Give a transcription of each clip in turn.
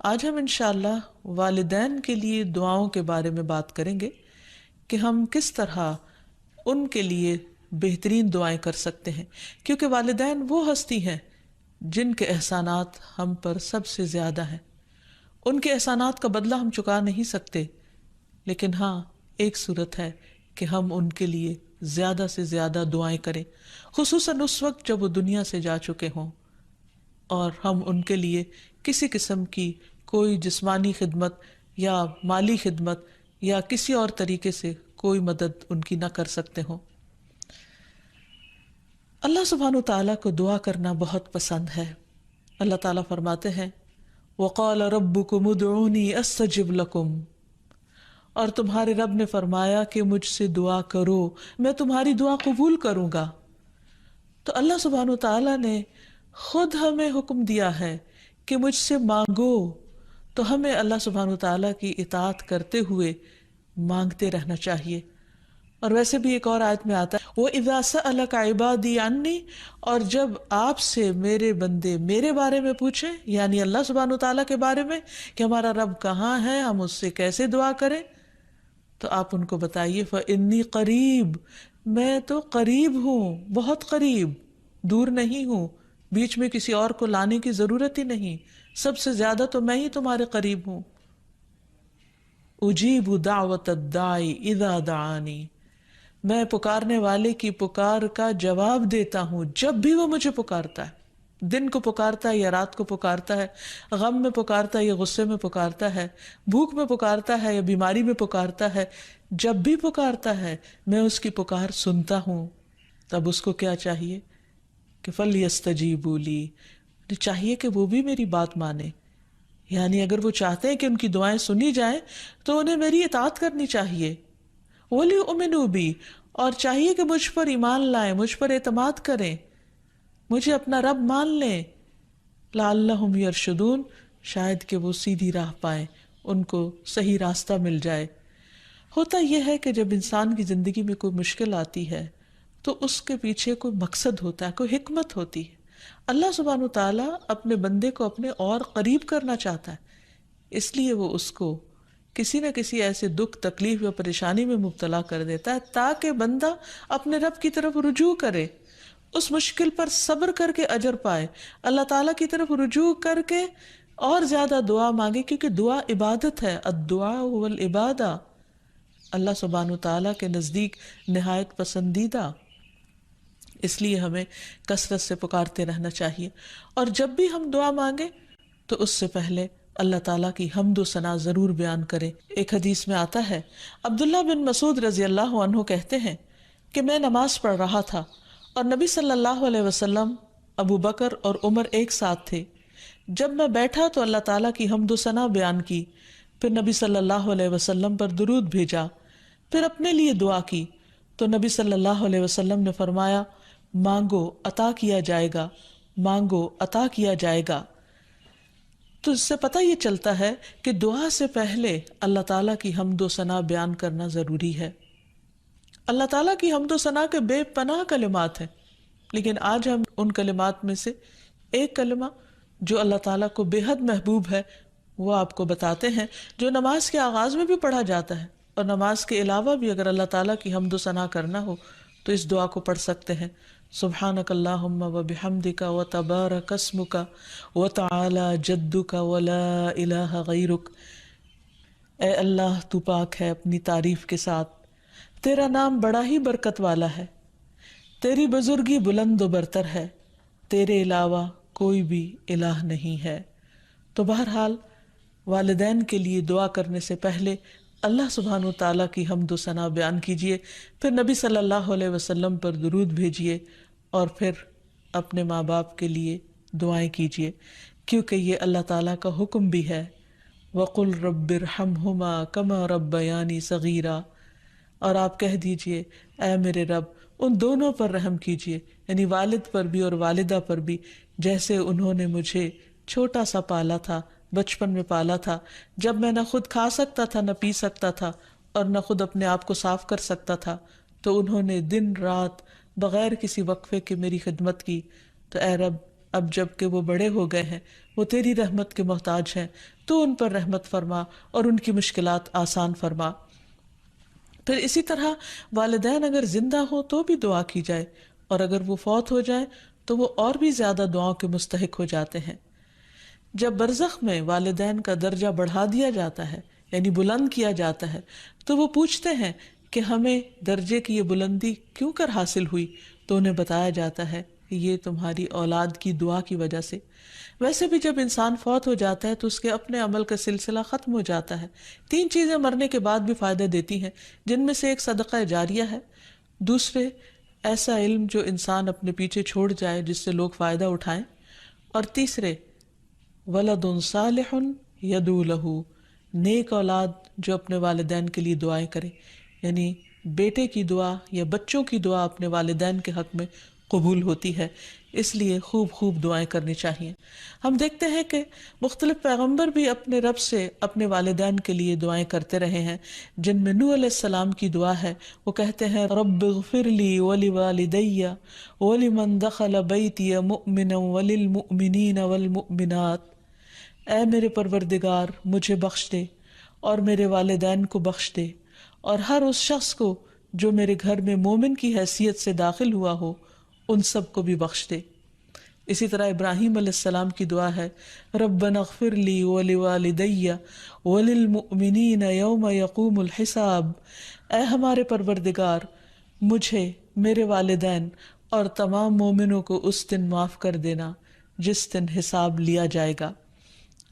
آج ہم انشاءاللہ والدین کے لیے دعاؤں کے بارے میں بات کریں گے کہ ہم کس طرح ان کے لیے بہترین دعائیں کر سکتے ہیں، کیونکہ والدین وہ ہستی ہیں جن کے احسانات ہم پر سب سے زیادہ ہیں۔ ان کے احسانات کا بدلہ ہم چکا نہیں سکتے، لیکن ہاں ایک صورت ہے کہ ہم ان کے لیے زیادہ سے زیادہ دعائیں کریں، خصوصاً اس وقت جب وہ دنیا سے جا چکے ہوں اور ہم ان کے لیے کسی قسم کی کوئی جسمانی خدمت یا مالی خدمت یا کسی اور طریقے سے کوئی مدد ان کی نہ کر سکتے ہوں۔ اللہ سبحانہ وتعالیٰ کو دعا کرنا بہت پسند ہے۔ اللہ تعالیٰ فرماتے ہیں وَقَالَ رَبُّكُمُ ادْعُونِي أَسْتَجِبْ لَكُمْ، اور تمہارے رب نے فرمایا کہ مجھ سے دعا کرو، میں تمہاری دعا قبول کروں گا۔ تو اللہ سبحانہ وتعالیٰ نے خود ہمیں حکم دیا ہے کہ مجھ سے مانگو، تو ہمیں اللہ سبحانہ وتعالیٰ کی اطاعت کرتے ہوئے مانگتے رہنا چاہیے۔ اور ویسے بھی ایک اور آیت میں آتا ہے وَإِذَا سَأَلَكَ عِبَادِي عَنِّي، اور جب آپ سے میرے بندے میرے بارے میں پوچھیں، یعنی اللہ سبحانہ وتعالیٰ کے بارے میں کہ ہمارا رب کہاں ہے، ہم اس سے کیسے دعا کریں، تو آپ ان کو بتائیے فَإِنِّي قریب، میں تو قریب ہوں، بہت قریب، دور نہیں ہوں، بیچ میں کسی اور کو لانے کی ضرورت ہی نہیں، سب سے زیادہ تو میں ہی تمہارے قریب ہوں۔ اجیب دعوت الداعی اذا دعانی، میں پکارنے والے کی پکار کا جواب دیتا ہوں جب بھی وہ مجھے پکارتا ہے، دن کو پکارتا ہے یا رات کو پکارتا ہے، غم میں پکارتا ہے یا غصے میں پکارتا ہے، بھوک میں پکارتا ہے یا بیماری میں پکارتا ہے، جب بھی پکارتا ہے میں اس کی پکار سنتا ہوں۔ تب اس کو کیا چاہیے کہ فَلْيَسْتَجِيبُوا لِي، چاہیے کہ وہ بھی میری بات مانے، یعنی اگر وہ چاہتے ہیں کہ ان کی دعائیں سنی جائیں تو انہیں میری اطاعت کرنی چاہیے۔ وَلْيُؤْمِنُوا بِي، اور چاہیے کہ مجھ پر ایمان لائیں، مجھ پر اعتماد کریں، مجھے اپنا رب مان لیں، لَعَلَّهُمْ يَرْشُدُونَ، شاید کہ وہ سیدھی راہ پائیں، ان کو صحیح راستہ مل جائے۔ ہوتا یہ ہے کہ جب انسان کی زندگی میں کوئی مشکل آتی ہے تو اس کے پیچھے کوئی مقصد ہوتا ہے، کوئی حکمت ہوتی ہے۔ اللہ سبحانہ تعالیٰ اپنے بندے کو اپنے اور قریب کرنا چاہتا ہے، اس لیے وہ اس کو کسی نہ کسی ایسے دکھ، تکلیف یا پریشانی میں مبتلا کر دیتا ہے تاکہ بندہ اپنے رب کی طرف رجوع کرے، اس مشکل پر صبر کر کے اجر پائے، اللہ تعالیٰ کی طرف رجوع کر کے اور زیادہ دعا مانگے، کیونکہ دعا عبادت ہے، الدعاء والعبادہ، اللہ سبحانہ تعالیٰ کے نزدیک نہایت پسندیدہ، اس لیے ہمیں کثرت سے پکارتے رہنا چاہیے۔ اور جب بھی ہم دعا مانگیں تو اس سے پہلے اللہ تعالیٰ کی حمد و ثنا ضرور بیان کریں۔ ایک حدیث میں آتا ہے عبداللہ بن مسعود رضی اللہ عنہ کہتے ہیں کہ میں نماز پڑھ رہا تھا اور نبی صلی اللہ علیہ وسلم، ابو بکر اور عمر ایک ساتھ تھے۔ جب میں بیٹھا تو اللہ تعالیٰ کی حمد و ثنا بیان کی، پھر نبی صلی اللہ علیہ وسلم پر درود بھیجا، پھر اپنے لیے دعا کی، تو نبی صلی اللہ علیہ وسلم نے فرمایا مانگو عطا کیا جائے گا، مانگو عطا کیا جائے گا۔ تو اس سے پتہ یہ چلتا ہے کہ دعا سے پہلے اللہ تعالیٰ کی حمد و ثنا بیان کرنا ضروری ہے۔ اللہ تعالیٰ کی حمد و ثنا کے بے پناہ کلمات ہیں، لیکن آج ہم ان کلمات میں سے ایک کلمہ جو اللہ تعالیٰ کو بے حد محبوب ہے وہ آپ کو بتاتے ہیں، جو نماز کے آغاز میں بھی پڑھا جاتا ہے، اور نماز کے علاوہ بھی اگر اللہ تعالیٰ کی حمد و ثنا کرنا ہو تو اس دعا کو پڑھ سکتے ہیں۔ سبحانک اللہم وبحمدک وتبارک اسمک وتعالی جدک ولا الہ غیرک، اے اللہ تو پاک ہے اپنی تعریف کے ساتھ، تیرا نام بڑا ہی برکت والا ہے، تیری بزرگی بلند و برتر ہے، تیرے علاوہ کوئی بھی الہ نہیں ہے۔ تو بہرحال والدین کے لیے دعا کرنے سے پہلے اللہ سبحانہ تعالیٰ کی حمد و ثنا بیان کیجیے، پھر نبی صلی اللہ علیہ وسلم پر درود بھیجیے، اور پھر اپنے ماں باپ کے لیے دعائیں کیجیے، کیونکہ یہ اللہ تعالیٰ کا حکم بھی ہے وَقُلْ رَبِّ ارْحَمْهُمَا كَمَا رَبَّيَانِي صَغِيرًا، اور آپ کہہ دیجئے اے میرے رب ان دونوں پر رحم کیجیے، یعنی والد پر بھی اور والدہ پر بھی، جیسے انہوں نے مجھے چھوٹا سا پالا تھا، بچپن میں پالا تھا، جب میں نہ خود کھا سکتا تھا، نہ پی سکتا تھا، اور نہ خود اپنے آپ کو صاف کر سکتا تھا، تو انہوں نے دن رات بغیر کسی وقفے کے میری خدمت کی، تو اے رب اب جب کہ وہ بڑے ہو گئے ہیں، وہ تیری رحمت کے محتاج ہیں، تو ان پر رحمت فرما اور ان کی مشکلات آسان فرما۔ پھر اسی طرح والدین اگر زندہ ہو تو بھی دعا کی جائے، اور اگر وہ فوت ہو جائیں تو وہ اور بھی زیادہ دعاؤں کے مستحق ہو جاتے ہیں۔ جب برزخ میں والدین کا درجہ بڑھا دیا جاتا ہے، یعنی بلند کیا جاتا ہے، تو وہ پوچھتے ہیں کہ ہمیں درجے کی یہ بلندی کیوں کر حاصل ہوئی؟ تو انہیں بتایا جاتا ہے کہ یہ تمہاری اولاد کی دعا کی وجہ سے۔ ویسے بھی جب انسان فوت ہو جاتا ہے تو اس کے اپنے عمل کا سلسلہ ختم ہو جاتا ہے۔ 3 چیزیں مرنے کے بعد بھی فائدہ دیتی ہیں، جن میں سے ایک صدقہ جاریہ ہے، دوسرے ایسا علم جو انسان اپنے پیچھے چھوڑ جائے جس سے لوگ فائدہ اٹھائیں، اور تیسرے ولد صالح یدعو لہ، نیک اولاد جو اپنے والدین کے لیے دعائیں کرے، یعنی بیٹے کی دعا یا بچوں کی دعا اپنے والدین کے حق میں قبول ہوتی ہے، اس لیے خوب خوب دعائیں کرنی چاہیے۔ ہم دیکھتے ہیں کہ مختلف پیغمبر بھی اپنے رب سے اپنے والدین کے لیے دعائیں کرتے رہے ہیں، جن میں نوح علیہ السلام کی دعا ہے۔ وہ کہتے ہیں رب اغفر لی ولوالدی ولمن دخل بیتی مؤمنا وللمؤمنین والمؤمنات، اے میرے پروردگار مجھے بخش دے اور میرے والدین کو بخش دے، اور ہر اس شخص کو جو میرے گھر میں مومن کی حیثیت سے داخل ہوا ہو ان سب کو بھی بخش دے۔ اسی طرح ابراہیم علیہ السلام کی دعا ہے ربنا اغفر لی ولوالدی وللمؤمنین یوم یقوم الحساب، اے ہمارے پروردگار مجھے، میرے والدین اور تمام مومنوں کو اس دن معاف کر دینا جس دن حساب لیا جائے گا۔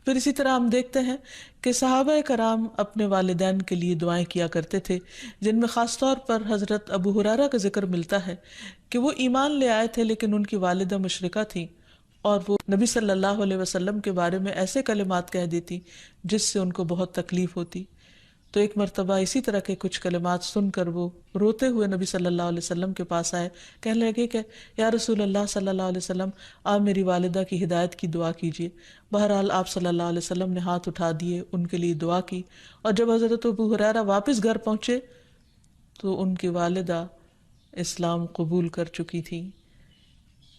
پھر اسی طرح ہم دیکھتے ہیں کہ صحابہ کرام اپنے والدین کے لیے دعائیں کیا کرتے تھے، جن میں خاص طور پر حضرت ابو ہریرہ کا ذکر ملتا ہے کہ وہ ایمان لے آئے تھے لیکن ان کی والدہ مشرکہ تھیں، اور وہ نبی صلی اللہ علیہ وسلم کے بارے میں ایسے کلمات کہہ دیتی جس سے ان کو بہت تکلیف ہوتی۔ تو ایک مرتبہ اسی طرح کے کچھ کلمات سن کر وہ روتے ہوئے نبی صلی اللہ علیہ وسلم کے پاس آئے، کہنے لگے کہ یا رسول اللہ صلی اللہ علیہ وسلم، آپ میری والدہ کی ہدایت کی دعا کیجیے۔ بہرحال آپ صلی اللہ علیہ وسلم نے ہاتھ اٹھا دیے، ان کے لیے دعا کی، اور جب حضرت ابو ہریرہ واپس گھر پہنچے تو ان کی والدہ اسلام قبول کر چکی تھی۔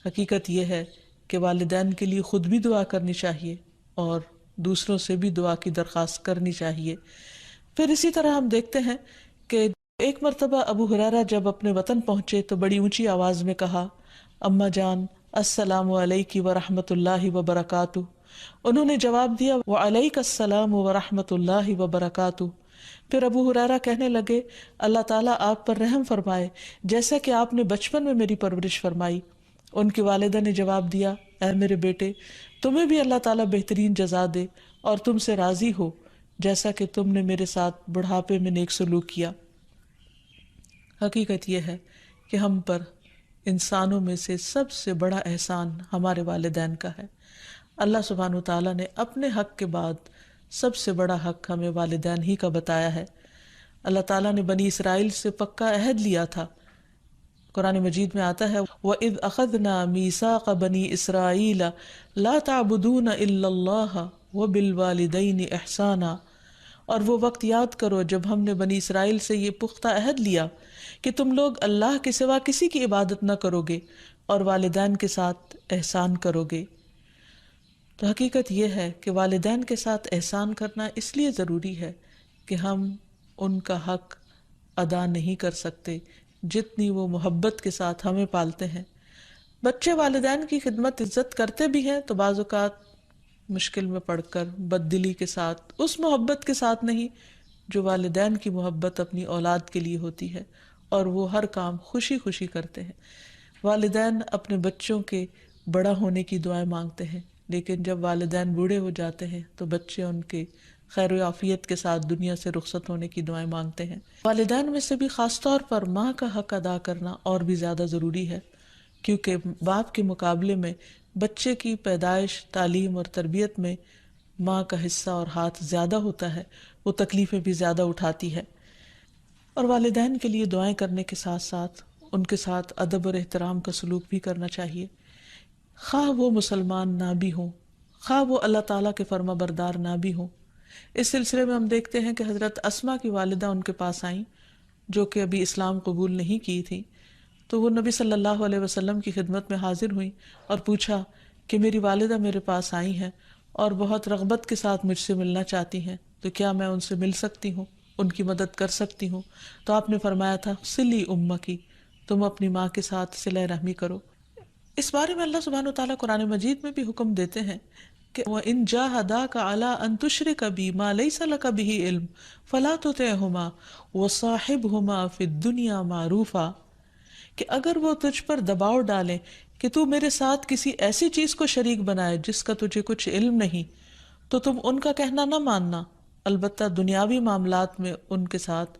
حقیقت یہ ہے کہ والدین کے لیے خود بھی دعا کرنی چاہیے اور دوسروں سے بھی دعا کی درخواست کرنی چاہیے۔ پھر اسی طرح ہم دیکھتے ہیں کہ ایک مرتبہ ابو ہریرہ جب اپنے وطن پہنچے تو بڑی اونچی آواز میں کہا اماں جان السلام علیکی ورحمۃ اللہ وبرکاتہ۔ انہوں نے جواب دیا وعلیک السلام ورحمۃ اللہ وبرکاتہ۔ پھر ابو ہریرہ کہنے لگے اللہ تعالیٰ آپ پر رحم فرمائے جیسا کہ آپ نے بچپن میں میری پرورش فرمائی۔ ان کی والدہ نے جواب دیا اے میرے بیٹے، تمہیں بھی اللہ تعالیٰ بہترین جزا دے اور تم سے راضی ہو جیسا کہ تم نے میرے ساتھ بڑھاپے میں نیک سلوک کیا۔ حقیقت یہ ہے کہ ہم پر انسانوں میں سے سب سے بڑا احسان ہمارے والدین کا ہے۔ اللہ سبحانہ وتعالیٰ نے اپنے حق کے بعد سب سے بڑا حق ہمیں والدین ہی کا بتایا ہے۔ اللہ تعالیٰ نے بنی اسرائیل سے پکا عہد لیا تھا۔ قرآن مجید میں آتا ہے وَإِذْ أَخَذْنَا مِيثَاقَ بَنِي إِسْرَائِيلَ لَا تَعْبُدُونَ إِلَّا اللَّهَ وَبِالْوَالِدَيْنِ إِحْسَانًا، اور وہ وقت یاد کرو جب ہم نے بنی اسرائیل سے یہ پختہ عہد لیا کہ تم لوگ اللہ کے سوا کسی کی عبادت نہ کرو گے اور والدین کے ساتھ احسان کرو گے۔ تو حقیقت یہ ہے کہ والدین کے ساتھ احسان کرنا اس لیے ضروری ہے کہ ہم ان کا حق ادا نہیں کر سکتے جتنی وہ محبت کے ساتھ ہمیں پالتے ہیں۔ بچے والدین کی خدمت عزت کرتے بھی ہیں تو بعض اوقات مشکل میں پڑ کر بد دلی کے ساتھ، اس محبت کے ساتھ نہیں جو والدین کی محبت اپنی اولاد کے لیے ہوتی ہے، اور وہ ہر کام خوشی خوشی کرتے ہیں۔ والدین اپنے بچوں کے بڑا ہونے کی دعائیں مانگتے ہیں، لیکن جب والدین بوڑھے ہو جاتے ہیں تو بچے ان کے خیر و عافیت کے ساتھ دنیا سے رخصت ہونے کی دعائیں مانگتے ہیں۔ والدین میں سے بھی خاص طور پر ماں کا حق ادا کرنا اور بھی زیادہ ضروری ہے، کیونکہ باپ کے مقابلے میں بچے کی پیدائش، تعلیم اور تربیت میں ماں کا حصہ اور ہاتھ زیادہ ہوتا ہے، وہ تکلیفیں بھی زیادہ اٹھاتی ہے۔ اور والدین کے لیے دعائیں کرنے کے ساتھ ساتھ ان کے ساتھ ادب اور احترام کا سلوک بھی کرنا چاہیے، خواہ وہ مسلمان نہ بھی ہوں، خواہ وہ اللہ تعالیٰ کے فرما بردار نہ بھی ہوں۔ اس سلسلے میں ہم دیکھتے ہیں کہ حضرت اسما کی والدہ ان کے پاس آئیں جو کہ ابھی اسلام قبول نہیں کی تھی، تو وہ نبی صلی اللہ علیہ وسلم کی خدمت میں حاضر ہوئیں اور پوچھا کہ میری والدہ میرے پاس آئی ہیں اور بہت رغبت کے ساتھ مجھ سے ملنا چاہتی ہیں، تو کیا میں ان سے مل سکتی ہوں، ان کی مدد کر سکتی ہوں؟ تو آپ نے فرمایا تھا صلی امکی، تم اپنی ماں کے ساتھ صلہ رحمی کرو۔ اس بارے میں اللہ سبحانہ وتعالیٰ قرآن مجید میں بھی حکم دیتے ہیں کہ وَإِن جَاهَدَاكَ عَلَىٰ أَن تُشْرِكَ بِي مَا لَيْسَ لَكَ بِهِ عِلْمٌ فَلَا تُطِعْهُمَا وَصَاحِبْهُمَا فِي الدُّنْيَا مَعْرُوفًا، کہ اگر وہ تجھ پر دباؤ ڈالیں کہ تو میرے ساتھ کسی ایسی چیز کو شریک بنائے جس کا تجھے کچھ علم نہیں، تو تم ان کا کہنا نہ ماننا، البتہ دنیاوی معاملات میں ان کے ساتھ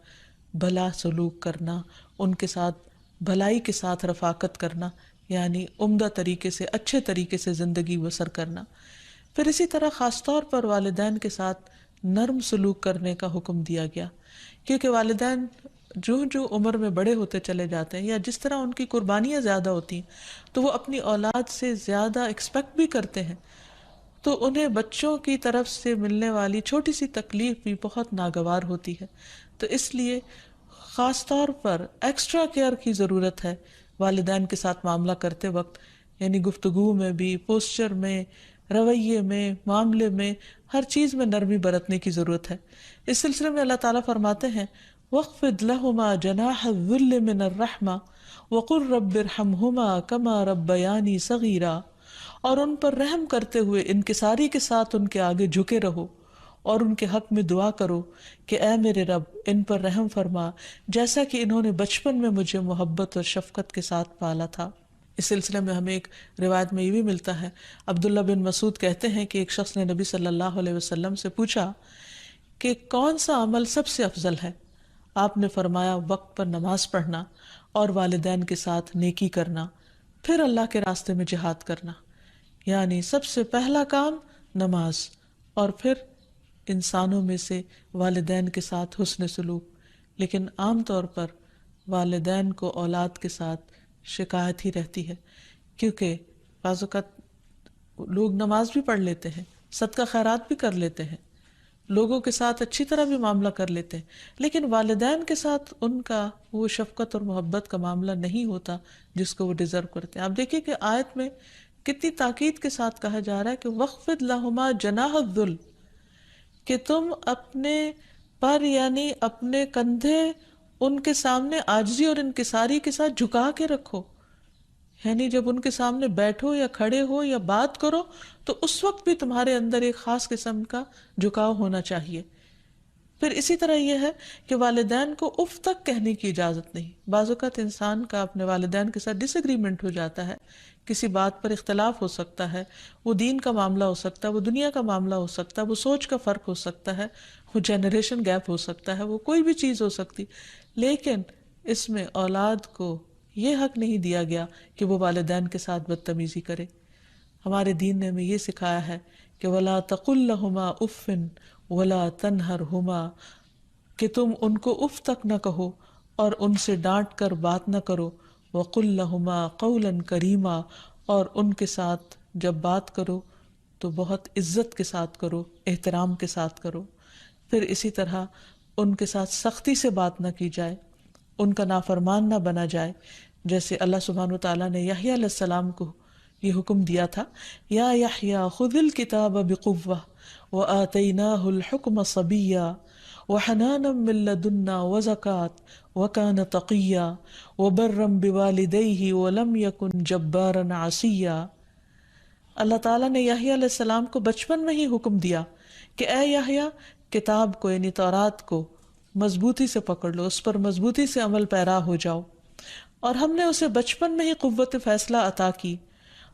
بھلا سلوک کرنا، ان کے ساتھ بھلائی کے ساتھ رفاقت کرنا، یعنی عمدہ طریقے سے، اچھے طریقے سے زندگی بسر کرنا۔ پھر اسی طرح خاص طور پر والدین کے ساتھ نرم سلوک کرنے کا حکم دیا گیا، کیونکہ والدین جو عمر میں بڑے ہوتے چلے جاتے ہیں یا جس طرح ان کی قربانیاں زیادہ ہوتی ہیں تو وہ اپنی اولاد سے زیادہ ایکسپیکٹ بھی کرتے ہیں، تو انہیں بچوں کی طرف سے ملنے والی چھوٹی سی تکلیف بھی بہت ناگوار ہوتی ہے۔ تو اس لیے خاص طور پر ایکسٹرا کیئر کی ضرورت ہے والدین کے ساتھ معاملہ کرتے وقت، یعنی گفتگو میں بھی، پوسچر میں، رویے میں، معاملے میں، ہر چیز میں نرمی برتنے کی ضرورت ہے۔ اس سلسلے میں اللہ تعالیٰ فرماتے ہیں وَاخْفِضْ لَهُمَا جَنَاحَ الذُّلِّ مِنَ الرَّحْمَةِ وَقُلْ رَبِّ ارْحَمْهُمَا كَمَا رَبَّيَانِي صَغِيرًا، اور ان پر رحم کرتے ہوئے انکساری کے ساتھ ان کے آگے جھکے رہو اور ان کے حق میں دعا کرو کہ اے میرے رب ان پر رحم فرما جیسا کہ انہوں نے بچپن میں مجھے محبت اور شفقت کے ساتھ پالا تھا۔ اس سلسلے میں ہمیں ایک روایت میں یہ بھی ملتا ہے، عبداللہ بن مسعود کہتے ہیں کہ ایک شخص نے نبی صلی اللہ علیہ وسلم سے پوچھا کہ کون سا عمل سب سے افضل ہے؟ آپ نے فرمایا وقت پر نماز پڑھنا اور والدین کے ساتھ نیکی کرنا، پھر اللہ کے راستے میں جہاد کرنا، یعنی سب سے پہلا کام نماز اور پھر انسانوں میں سے والدین کے ساتھ حسن سلوک۔ لیکن عام طور پر والدین کو اولاد کے ساتھ شکایت ہی رہتی ہے، کیونکہ بعض اوقات لوگ نماز بھی پڑھ لیتے ہیں، صدقہ خیرات بھی کر لیتے ہیں، لوگوں کے ساتھ اچھی طرح بھی معاملہ کر لیتے ہیں، لیکن والدین کے ساتھ ان کا وہ شفقت اور محبت کا معاملہ نہیں ہوتا جس کو وہ ڈیزرو کرتے ہیں۔ آپ دیکھیے کہ آیت میں کتنی تاکید کے ساتھ کہا جا رہا ہے کہ وَاخْفِضْ لَهُمَا جَنَاحَ الذُّلِّ، کہ تم اپنے پر یعنی اپنے کندھے ان کے سامنے عاجزی اور انکساری کے ساتھ جھکا کے رکھو، یعنی جب ان کے سامنے بیٹھو یا کھڑے ہو یا بات کرو تو اس وقت بھی تمہارے اندر ایک خاص قسم کا جھکاؤ ہونا چاہیے۔ پھر اسی طرح یہ ہے کہ والدین کو اف تک کہنے کی اجازت نہیں۔ بعض اوقات انسان کا اپنے والدین کے ساتھ ڈس ایگریمنٹ ہو جاتا ہے، کسی بات پر اختلاف ہو سکتا ہے، وہ دین کا معاملہ ہو سکتا ہے، وہ دنیا کا معاملہ ہو سکتا ہے، وہ سوچ کا فرق ہو سکتا ہے، وہ جنریشن گیپ ہو سکتا ہے، وہ کوئی بھی چیز ہو سکتی، لیکن اس میں اولاد کو یہ حق نہیں دیا گیا کہ وہ والدین کے ساتھ بدتمیزی کرے۔ ہمارے دین نے ہمیں یہ سکھایا ہے کہ وَلَا تَقُلْ لَهُمَا أُفٍّ وَلَا تَنْهَرْهُمَا، کہ تم ان کو اف تک نہ کہو اور ان سے ڈانٹ کر بات نہ کرو، وَقُلْ لَهُمَا قَوْلًا كَرِيمًا، اور ان کے ساتھ جب بات کرو تو بہت عزت کے ساتھ کرو، احترام کے ساتھ کرو۔ پھر اسی طرح ان کے ساتھ سختی سے بات نہ کی جائے، ان کا نافرمان نہ بنا جائے، جیسے اللہ سبحانہ وتعالیٰ نے یحییٰ علیہ السلام کو یہ حکم دیا تھا، یا یحییٰ خذ الکتاب بقوہ وآتیناہ الحکم صبیا وحنانا من لدنا وزکاة وکان تقیا وبرا بوالدیہ ولم یکن جبارا عصیا۔ اللہ تعالیٰ نے یحییٰ علیہ السلام کو بچپن میں ہی حکم دیا کہ اے یحییٰ کتاب کو یعنی تورات کو مضبوطی سے پکڑ لو، اس پر مضبوطی سے عمل پیرا ہو جاؤ، اور ہم نے اسے بچپن میں ہی قوت فیصلہ عطا کی،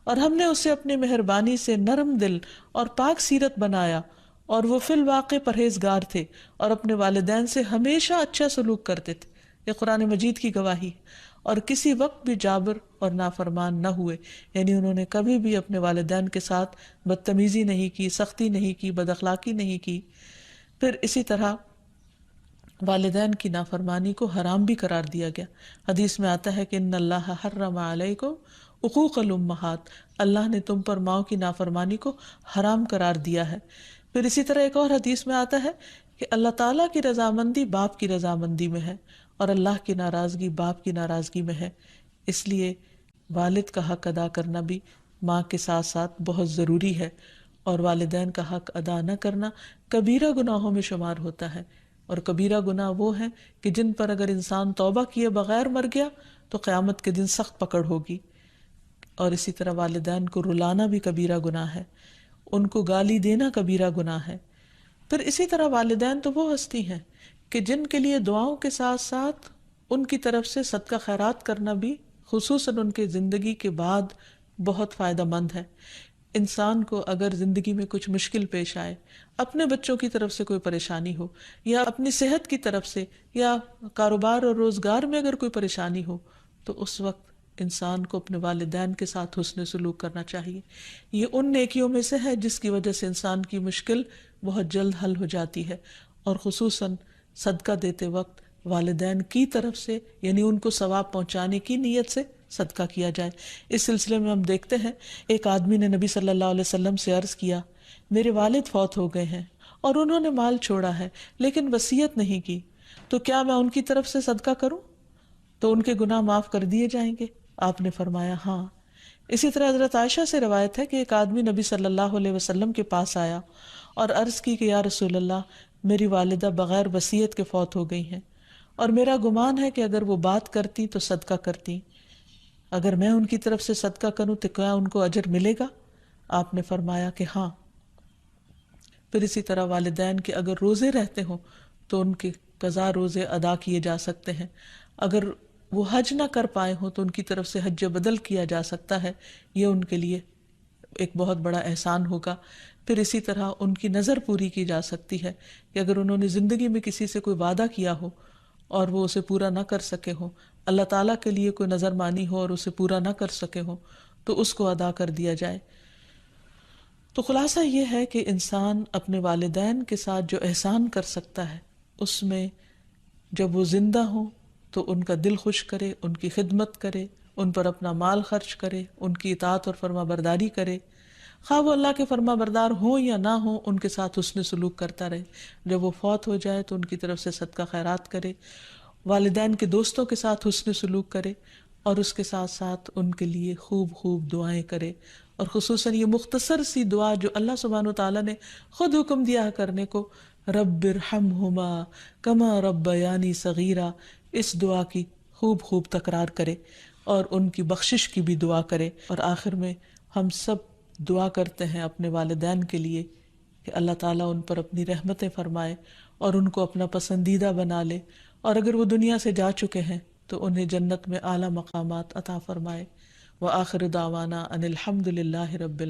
اور ہم نے اسے اپنی مہربانی سے نرم دل اور پاک سیرت بنایا، اور وہ فی الواقع پرہیزگار تھے اور اپنے والدین سے ہمیشہ اچھا سلوک کرتے تھے۔ یہ قرآن مجید کی گواہی ہے، اور کسی وقت بھی جابر اور نافرمان نہ ہوئے، یعنی انہوں نے کبھی بھی اپنے والدین کے ساتھ بدتمیزی نہیں کی، سختی نہیں کی، بد اخلاقی نہیں کی۔ پھر اسی طرح والدین کی نافرمانی کو حرام بھی قرار دیا گیا۔ حدیث میں آتا ہے کہ ان اللہ حرم علیکم عقوق الامہات، اللہ نے تم پر ماؤں کی نافرمانی کو حرام قرار دیا ہے۔ پھر اسی طرح ایک اور حدیث میں آتا ہے کہ اللہ تعالیٰ کی رضامندی باپ کی رضامندی میں ہے، اور اللہ کی ناراضگی باپ کی ناراضگی میں ہے، اس لیے والد کا حق ادا کرنا بھی ماں کے ساتھ ساتھ بہت ضروری ہے، اور والدین کا حق ادا نہ کرنا کبیرہ گناہوں میں شمار ہوتا ہے، اور کبیرہ گناہ وہ ہیں کہ جن پر اگر انسان توبہ کیے بغیر مر گیا تو قیامت کے دن سخت پکڑ ہوگی۔ اور اسی طرح والدین کو رلانا بھی کبیرہ گناہ ہے، ان کو گالی دینا کبیرہ گناہ ہے۔ پھر اسی طرح والدین تو وہ ہستی ہیں کہ جن کے لیے دعاؤں کے ساتھ ساتھ ان کی طرف سے صدقہ خیرات کرنا بھی خصوصاً ان کے زندگی کے بعد بہت فائدہ مند ہے۔ انسان کو اگر زندگی میں کچھ مشکل پیش آئے، اپنے بچوں کی طرف سے کوئی پریشانی ہو، یا اپنی صحت کی طرف سے، یا کاروبار اور روزگار میں اگر کوئی پریشانی ہو، تو اس وقت انسان کو اپنے والدین کے ساتھ حسن سلوک کرنا چاہیے۔ یہ ان نیکیوں میں سے ہے جس کی وجہ سے انسان کی مشکل بہت جلد حل ہو جاتی ہے، اور خصوصاً صدقہ دیتے وقت والدین کی طرف سے، یعنی ان کو ثواب پہنچانے کی نیت سے صدقہ کیا جائے۔ اس سلسلے میں ہم دیکھتے ہیں ایک آدمی نے نبی صلی اللہ علیہ وسلم سے عرض کیا، میرے والد فوت ہو گئے ہیں اور انہوں نے مال چھوڑا ہے لیکن وصیت نہیں کی، تو کیا میں ان کی طرف سے صدقہ کروں تو ان کے گناہ معاف کر دیے جائیں گے؟ آپ نے فرمایا ہاں۔ اسی طرح حضرت عائشہ سے روایت ہے کہ ایک آدمی نبی صلی اللہ علیہ وسلم کے پاس آیا اور عرض کی کہ یا رسول اللہ، میری والدہ بغیر وصیت کے فوت ہو گئی ہیں، اور میرا گمان ہے کہ اگر وہ بات کرتی تو صدقہ کرتی، اگر میں ان کی طرف سے صدقہ کروں تو کیا ان کو اجر ملے گا؟ آپ نے فرمایا کہ ہاں۔ پھر اسی طرح والدین کے اگر روزے رہتے ہوں تو ان کے قضا روزے ادا کیے جا سکتے ہیں، اگر وہ حج نہ کر پائے ہوں تو ان کی طرف سے حج بدل کیا جا سکتا ہے، یہ ان کے لیے ایک بہت بڑا احسان ہوگا۔ پھر اسی طرح ان کی نظر پوری کی جا سکتی ہے کہ اگر انہوں نے زندگی میں کسی سے کوئی وعدہ کیا ہو اور وہ اسے پورا نہ کر سکے ہو، اللہ تعالیٰ کے لیے کوئی نظر مانی ہو اور اسے پورا نہ کر سکے ہو، تو اس کو ادا کر دیا جائے۔ تو خلاصہ یہ ہے کہ انسان اپنے والدین کے ساتھ جو احسان کر سکتا ہے، اس میں جب وہ زندہ ہوں تو ان کا دل خوش کرے، ان کی خدمت کرے، ان پر اپنا مال خرچ کرے، ان کی اطاعت اور فرما برداری کرے، خواہ وہ اللہ کے فرما بردار ہوں یا نہ ہوں، ان کے ساتھ حسن سلوک کرتا رہے۔ جب وہ فوت ہو جائے تو ان کی طرف سے صدقہ خیرات کرے، والدین کے دوستوں کے ساتھ حسن سلوک کرے، اور اس کے ساتھ ساتھ ان کے لیے خوب خوب دعائیں کرے، اور خصوصاً یہ مختصر سی دعا جو اللہ سبحانہ وتعالیٰ نے خود حکم دیا ہے کرنے کو، رب ارحمہما کما ربیانی صغیرا، اس دعا کی خوب خوب تکرار کرے اور ان کی بخشش کی بھی دعا کرے۔ اور آخر میں ہم سب دعا کرتے ہیں اپنے والدین کے لیے کہ اللہ تعالیٰ ان پر اپنی رحمتیں فرمائے اور ان کو اپنا پسندیدہ بنا لے، اور اگر وہ دنیا سے جا چکے ہیں تو انہیں جنت میں اعلیٰ مقامات عطا فرمائے۔ وآخر دعوانا ان الحمد للہ رب العالمین۔